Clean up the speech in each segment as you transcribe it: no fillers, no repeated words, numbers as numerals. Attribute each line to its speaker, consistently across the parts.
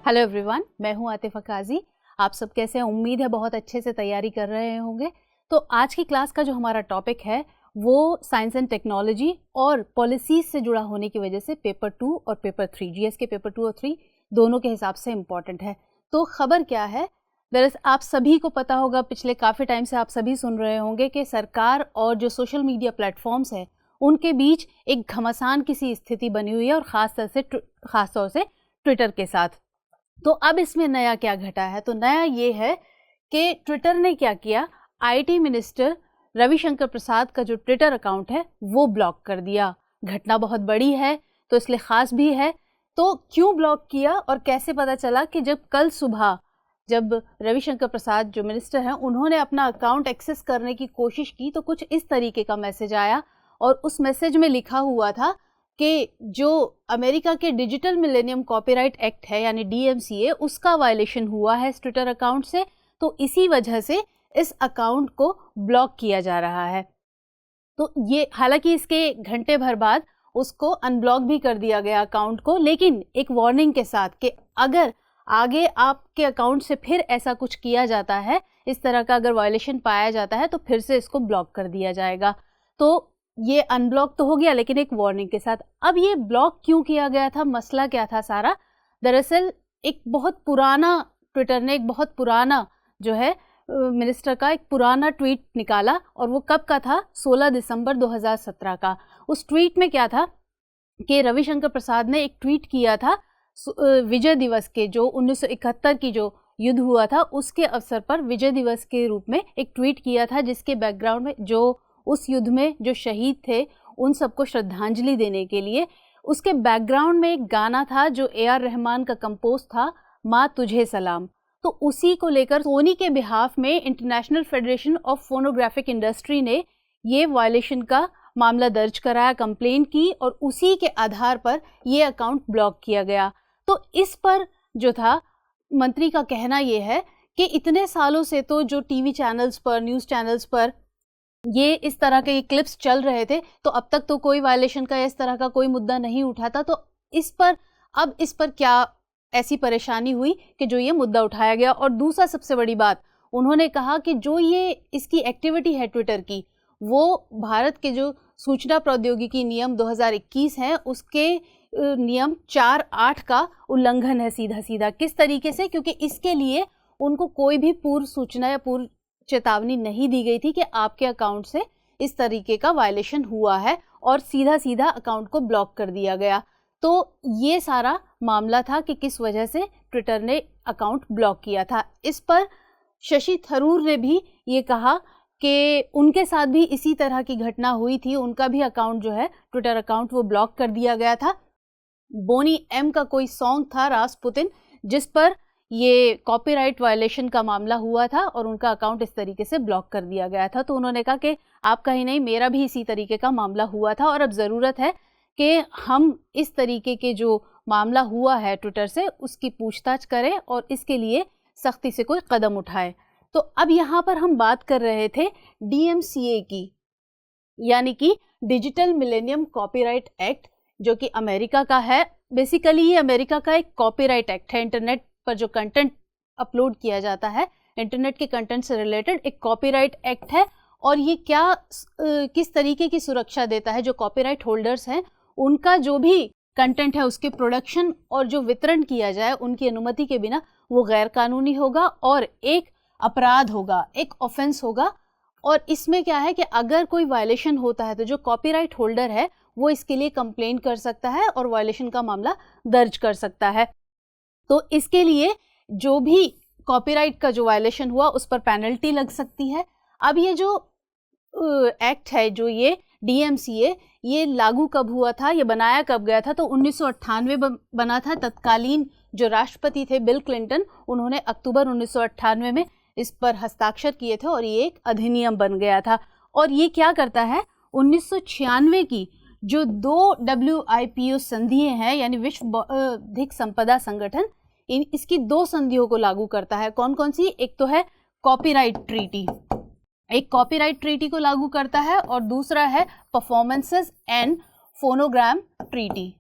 Speaker 1: Hello everyone, मैं हूं आतिफा काजी। आप सब कैसे हैं? उम्मीद है बहुत अच्छे से तैयारी कर रहे होंगे। तो आज की क्लास का जो हमारा टॉपिक है वो साइंस एंड टेक्नोलॉजी और पॉलिसीज से जुड़ा होने की वजह से पेपर 2 और पेपर 3, जीएस के पेपर 2 और 3 दोनों के हिसाब से इम्पॉर्टेंट है। तो खबर क्या है? दरअसल आप सभी को पता होगा, पिछले काफ़ी टाइम से आप सभी सुन रहे होंगे कि सरकार और जो सोशल मीडिया प्लेटफॉर्म्स हैं उनके बीच एक घमासान की सी स्थिति बनी हुई है, और ख़ास तौर से ट्विटर के साथ। तो अब इसमें नया क्या घटा है? तो नया ये है कि ट्विटर ने क्या किया, आईटी मिनिस्टर रविशंकर प्रसाद का जो ट्विटर अकाउंट है वो ब्लॉक कर दिया। घटना बहुत बड़ी है तो इसलिए ख़ास भी है। तो क्यों ब्लॉक किया और कैसे पता चला? कि जब कल सुबह जब रविशंकर प्रसाद जो मिनिस्टर हैं उन्होंने अपना अकाउंट एक्सेस करने की कोशिश की तो कुछ इस तरीके का मैसेज आया, और उस मैसेज में लिखा हुआ था कि जो अमेरिका के डिजिटल मिलेनियम कॉपीराइट एक्ट है यानी डीएमसीए, उसका वायलेशन हुआ है इस ट्विटर अकाउंट से, तो इसी वजह से इस अकाउंट को ब्लॉक किया जा रहा है। तो ये हालांकि इसके घंटे भर बाद उसको अनब्लॉक भी कर दिया गया अकाउंट को, लेकिन एक वार्निंग के साथ कि अगर आगे आपके अकाउंट से फिर ऐसा कुछ किया जाता है, इस तरह का अगर वायलेशन पाया जाता है तो फिर से इसको ब्लॉक कर दिया जाएगा। तो ये अनब्लॉक तो हो गया, लेकिन एक वार्निंग के साथ। अब ये ब्लॉक क्यों किया गया था, मसला क्या था सारा? दरअसल एक बहुत पुराना जो है मिनिस्टर का एक पुराना ट्वीट निकाला, और वो कब का था? 16 दिसंबर 2017 का। उस ट्वीट में क्या था कि रविशंकर प्रसाद ने एक ट्वीट किया था विजय दिवस के, जो 1971 की जो युद्ध हुआ था उसके अवसर पर विजय दिवस के रूप में एक ट्वीट किया था, जिसके बैकग्राउंड में जो उस युद्ध में जो शहीद थे उन सबको श्रद्धांजलि देने के लिए उसके बैकग्राउंड में एक गाना था जो ए.आर. रहमान का कंपोज था, माँ तुझे सलाम। तो उसी को लेकर सोनी के बिहाफ में international federation of phonographic industry ने ये वायलेशन का मामला दर्ज कराया, कंप्लेन की, और उसी के आधार पर ये अकाउंट ब्लॉक किया गया। तो इस पर जो था मंत्री का कहना ये है कि इतने सालों से तो जो टीवी चैनल्स पर, न्यूज़ चैनल्स पर ये इस तरह के क्लिप्स चल रहे थे, तो अब तक तो कोई वायलेशन का इस तरह का कोई मुद्दा नहीं उठाता, तो इस पर क्या ऐसी परेशानी हुई कि जो ये मुद्दा उठाया गया। और दूसरा सबसे बड़ी बात, उन्होंने कहा कि जो ये इसकी एक्टिविटी है ट्विटर की, वो भारत के जो सूचना प्रौद्योगिकी नियम 2021 हैं उसके नियम 4(8) का उल्लंघन है सीधा सीधा। किस तरीके से? क्योंकि इसके लिए उनको कोई भी पूर्व सूचना या पूर्व चेतावनी नहीं दी गई थी कि आपके अकाउंट से इस तरीके का वायलेशन हुआ है, और सीधा सीधा अकाउंट को ब्लॉक कर दिया गया। तो ये सारा मामला था कि किस वजह से ट्विटर ने अकाउंट ब्लॉक किया था। इस पर शशि थरूर ने भी ये कहा कि उनके साथ भी इसी तरह की घटना हुई थी, उनका भी अकाउंट जो है ट्विटर अकाउंट वो ब्लॉक कर दिया गया था। बोनी एम का कोई सॉन्ग था रास्पुतिन, जिस पर ये कॉपीराइट वायलेशन का मामला हुआ था और उनका अकाउंट इस तरीके से ब्लॉक कर दिया गया था। तो उन्होंने कहा कि आपका ही नहीं, मेरा भी इसी तरीके का मामला हुआ था, और अब ज़रूरत है कि हम इस तरीके के जो मामला हुआ है ट्विटर से उसकी पूछताछ करें और इसके लिए सख्ती से कोई कदम उठाए। तो अब यहाँ पर हम बात कर रहे थे डीएमसीए की, यानी कि डिजिटल मिलेनियम कॉपीराइट एक्ट, जो कि अमेरिका का है। बेसिकली ये अमेरिका का एक कॉपीराइट एक्ट है। इंटरनेट पर जो कंटेंट अपलोड किया जाता है, इंटरनेट के कंटेंट से रिलेटेड एक कॉपीराइट एक्ट है। और ये किस तरीके की सुरक्षा देता है? जो कॉपीराइट होल्डर्स हैं उनका जो भी कंटेंट है उसके प्रोडक्शन और जो वितरण किया जाए उनकी अनुमति के बिना वो गैर कानूनी होगा और एक अपराध होगा, एक ऑफेंस होगा। और इसमें क्या है कि अगर कोई वायलेशन होता है तो जो कॉपीराइट होल्डर है वो इसके लिए कंप्लेन कर सकता है और वायलेशन का मामला दर्ज कर सकता है। तो इसके लिए जो भी कॉपीराइट का जो वायलेशन हुआ उस पर पेनल्टी लग सकती है। अब ये जो एक्ट है, जो ये डीएमसीए, ये लागू कब हुआ था, ये बनाया कब गया था? तो 1998 बना था। तत्कालीन जो राष्ट्रपति थे बिल क्लिंटन, उन्होंने अक्टूबर 1998 में इस पर हस्ताक्षर किए थे और ये एक अधिनियम बन गया था। और ये क्या करता है? 1996 की जो 2 WIPO संधियां हैं, यानी विश्व बौद्धिक संपदा संगठन, इसकी 2 संधियों को लागू करता है। कौन कौन सी? एक तो है कॉपीराइट ट्रीटी, एक कॉपीराइट ट्रीटी को लागू करता है, और दूसरा है परफॉर्मेंसेस एंड फोनोग्राम ट्रीटी।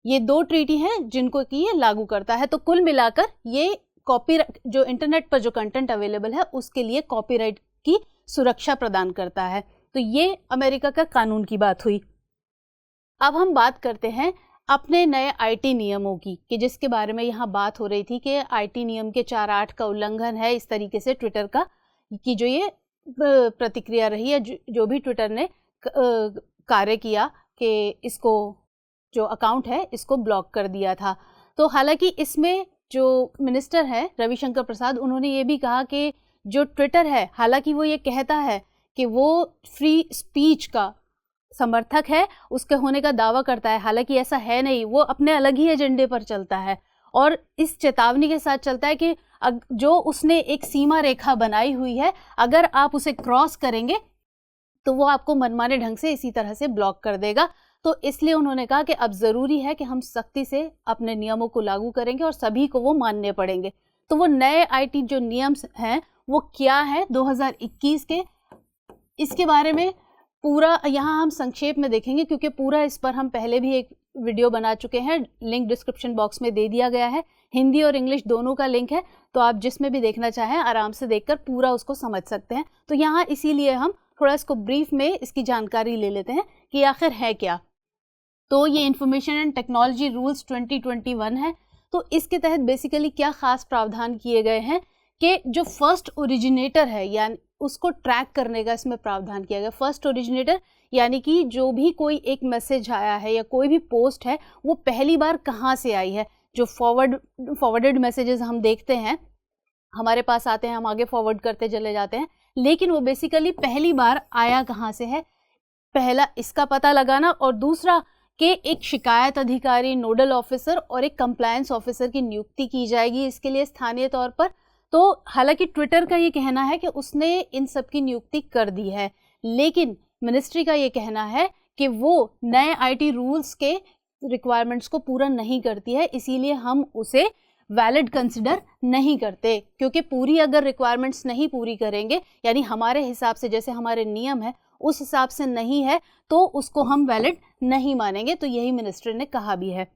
Speaker 1: ये 2 ट्रीटी हैं जिनको कि ये लागू करता है। तो कुल मिलाकर ये कॉपीराइट, जो इंटरनेट पर जो कंटेंट अवेलेबल है उसके लिए कॉपीराइट की सुरक्षा प्रदान करता है। तो ये अमेरिका का कानून की बात हुई। अब हम बात करते हैं अपने नए आईटी नियमों की, कि जिसके बारे में यहाँ बात हो रही थी कि आईटी नियम के 4.8 का उल्लंघन है इस तरीके से ट्विटर का, कि जो ये प्रतिक्रिया रही है, जो भी ट्विटर ने कार्य किया कि इसको जो अकाउंट है इसको ब्लॉक कर दिया था। तो हालांकि इसमें जो मिनिस्टर है रविशंकर प्रसाद, उन्होंने ये भी कहा कि जो ट्विटर है, हालांकि वो ये कहता है कि वो फ्री स्पीच का समर्थक है, उसके होने का दावा करता है, हालांकि ऐसा है नहीं, वो अपने अलग ही एजेंडे पर चलता है और इस चेतावनी के साथ चलता है कि जो उसने एक सीमा रेखा बनाई हुई है, अगर आप उसे क्रॉस करेंगे तो वो आपको मनमाने ढंग से इसी तरह से ब्लॉक कर देगा। तो इसलिए उन्होंने कहा कि अब ज़रूरी है कि हम सख्ती से अपने नियमों को लागू करेंगे और सभी को वो मानने पड़ेंगे। तो वो नए आईटी जो नियम हैं वो क्या है 2021 के, इसके बारे में पूरा यहाँ हम संक्षेप में देखेंगे, क्योंकि पूरा इस पर हम पहले भी एक वीडियो बना चुके हैं, लिंक डिस्क्रिप्शन बॉक्स में दे दिया गया है, हिंदी और इंग्लिश दोनों का लिंक है, तो आप जिसमें भी देखना चाहें आराम से देखकर पूरा उसको समझ सकते हैं। तो यहाँ इसीलिए हम थोड़ा इसको ब्रीफ में इसकी जानकारी ले लेते हैं कि आखिर है क्या। तो ये इंफॉर्मेशन एंड टेक्नोलॉजी रूल्स 2021 है। तो इसके तहत बेसिकली क्या खास प्रावधान किए गए हैं कि जो फर्स्ट ओरिजिनेटर है, यानी उसको ट्रैक करने का इसमें प्रावधान किया गया। फर्स्ट ओरिजिनेटर यानी कि जो भी कोई एक मैसेज आया है या कोई भी पोस्ट है वो पहली बार कहाँ से आई है। जो फॉरवर्डेड मैसेजेस हम देखते हैं, हमारे पास आते हैं, हम आगे फॉरवर्ड करते चले जाते हैं, लेकिन वो बेसिकली पहली बार आया कहाँ से है, पहला इसका पता लगाना, और दूसरा कि एक शिकायत अधिकारी, नोडल ऑफिसर और एक कंप्लायंस ऑफिसर की नियुक्ति की जाएगी इसके लिए स्थानीय तौर पर। तो हालांकि ट्विटर का ये कहना है कि उसने इन सब की नियुक्ति कर दी है, लेकिन मिनिस्ट्री का ये कहना है कि वो नए आईटी रूल्स के रिक्वायरमेंट्स को पूरा नहीं करती है, इसीलिए हम उसे वैलिड कंसिडर नहीं करते, क्योंकि पूरी अगर रिक्वायरमेंट्स नहीं पूरी करेंगे, यानी हमारे हिसाब से जैसे हमारे नियम है उस हिसाब से नहीं है, तो उसको हम वैलिड नहीं मानेंगे। तो यही मिनिस्ट्री ने कहा भी है।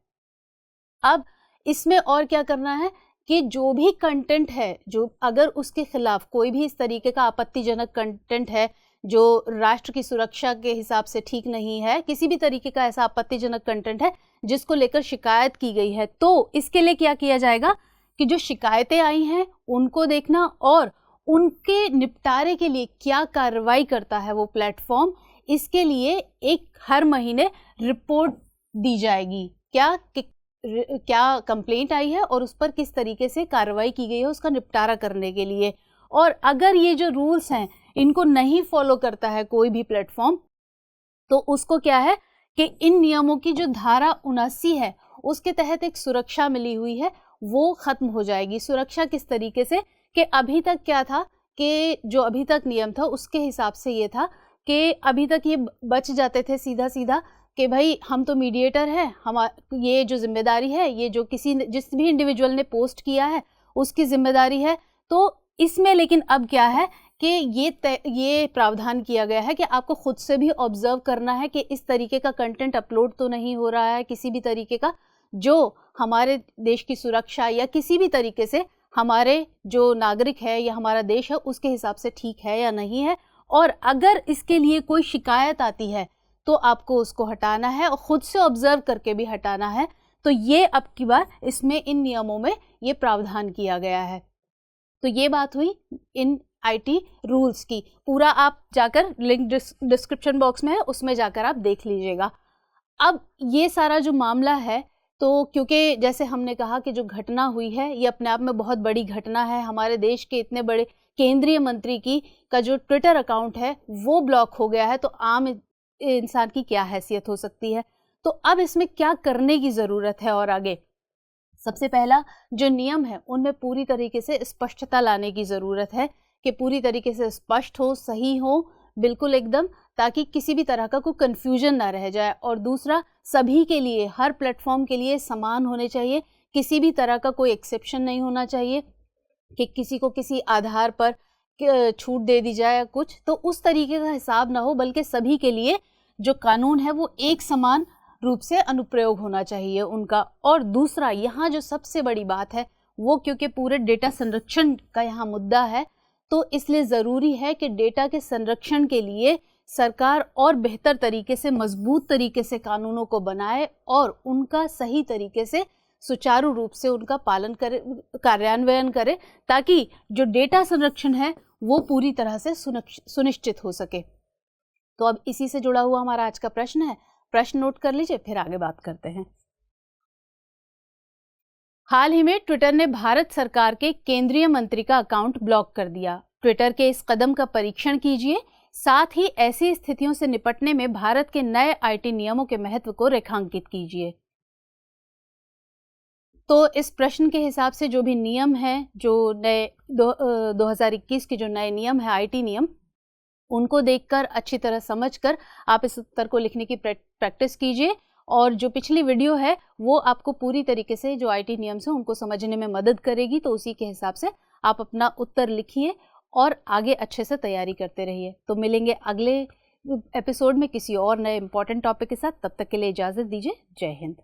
Speaker 1: अब इसमें और क्या करना है कि जो भी कंटेंट है, जो अगर उसके खिलाफ कोई भी इस तरीके का आपत्तिजनक कंटेंट है जो राष्ट्र की सुरक्षा के हिसाब से ठीक नहीं है, किसी भी तरीके का ऐसा आपत्तिजनक कंटेंट है जिसको लेकर शिकायत की गई है, तो इसके लिए क्या किया जाएगा कि जो शिकायतें आई हैं उनको देखना और उनके निपटारे के लिए क्या कार्रवाई करता है वो प्लेटफॉर्म, इसके लिए एक हर महीने रिपोर्ट दी जाएगी, क्या कंप्लेंट आई है और उस पर किस तरीके से कार्रवाई की गई है उसका निपटारा करने के लिए। और अगर ये जो रूल्स हैं इनको नहीं फॉलो करता है कोई भी प्लेटफॉर्म, तो उसको क्या है कि इन नियमों की जो धारा 79 है उसके तहत एक सुरक्षा मिली हुई है वो खत्म हो जाएगी। सुरक्षा किस तरीके से कि अभी तक क्या था कि जो अभी तक नियम था उसके हिसाब से ये था कि अभी तक ये बच जाते थे सीधा सीधा कि भाई हम तो मीडिएटर हैं, हम ये जो जिम्मेदारी है ये जो जिस भी इंडिविजुअल ने पोस्ट किया है उसकी जिम्मेदारी है। तो इसमें लेकिन अब क्या है कि ये प्रावधान किया गया है कि आपको खुद से भी ऑब्जर्व करना है कि इस तरीके का कंटेंट अपलोड तो नहीं हो रहा है किसी भी तरीके का जो हमारे देश की सुरक्षा या किसी भी तरीके से हमारे जो नागरिक है या हमारा देश है उसके हिसाब से ठीक है या नहीं है। और अगर इसके लिए कोई शिकायत आती है तो आपको उसको हटाना है और ख़ुद से ऑब्जर्व करके भी हटाना है। तो ये अब की बार इसमें इन नियमों में ये प्रावधान किया गया है। तो ये बात हुई इन आईटी रूल्स की। पूरा आप जाकर लिंक डिस्क्रिप्शन बॉक्स में है उसमें जाकर आप देख लीजिएगा। अब ये सारा जो मामला है, तो क्योंकि जैसे हमने कहा कि जो घटना हुई है ये अपने आप में बहुत बड़ी घटना है, हमारे देश के इतने बड़े केंद्रीय मंत्री का जो ट्विटर अकाउंट है वो ब्लॉक हो गया है, तो आम इंसान की क्या हैसियत हो सकती है। तो अब इसमें क्या करने की ज़रूरत है और आगे सबसे पहला जो नियम है उनमें पूरी तरीके से स्पष्टता लाने की ज़रूरत है कि पूरी तरीके से स्पष्ट हो, सही हो, बिल्कुल एकदम, ताकि किसी भी तरह का कोई कन्फ्यूजन ना रह जाए। और दूसरा, सभी के लिए, हर प्लेटफॉर्म के लिए समान होने चाहिए, किसी भी तरह का कोई एक्सेप्शन नहीं होना चाहिए कि किसी को किसी आधार पर छूट दे दी जाए कुछ, तो उस तरीके का हिसाब ना हो, बल्कि सभी के लिए जो कानून है वो एक समान रूप से अनुप्रयोग होना चाहिए उनका। और दूसरा, यहाँ जो सबसे बड़ी बात है वो, क्योंकि पूरे डेटा संरक्षण का यहाँ मुद्दा है, तो इसलिए ज़रूरी है कि डेटा के संरक्षण के लिए सरकार और बेहतर तरीके से, मजबूत तरीके से कानूनों को बनाए और उनका सही तरीके से, सुचारू रूप से उनका पालन करे, कार्यान्वयन करे, ताकि जो डेटा संरक्षण है वो पूरी तरह से सुनिश्चित हो सके। तो अब इसी से जुड़ा हुआ हमारा आज का प्रश्न है, प्रश्न नोट कर लीजिए, फिर आगे बात करते हैं। हाल ही में ट्विटर ने भारत सरकार के केंद्रीय मंत्री का अकाउंट ब्लॉक कर दिया। ट्विटर के इस कदम का परीक्षण कीजिए, साथ ही ऐसी स्थितियों से निपटने में भारत के नए आईटी नियमों के महत्व को रेखांकित कीजिए। तो इस प्रश्न के हिसाब से जो भी नियम है, जो नए 2021 के जो नए नियम है, आईटी नियम, उनको देखकर, अच्छी तरह समझकर आप इस उत्तर को लिखने की प्रैक्टिस कीजिए। और जो पिछली वीडियो है वो आपको पूरी तरीके से जो आईटी नियम से उनको समझने में मदद करेगी, तो उसी के हिसाब से आप अपना उत्तर लिखिए और आगे अच्छे से तैयारी करते रहिए। तो मिलेंगे अगले एपिसोड में किसी और नए इंपॉर्टेंट टॉपिक के साथ। तब तक के लिए इजाज़त दीजिए। जय हिंद।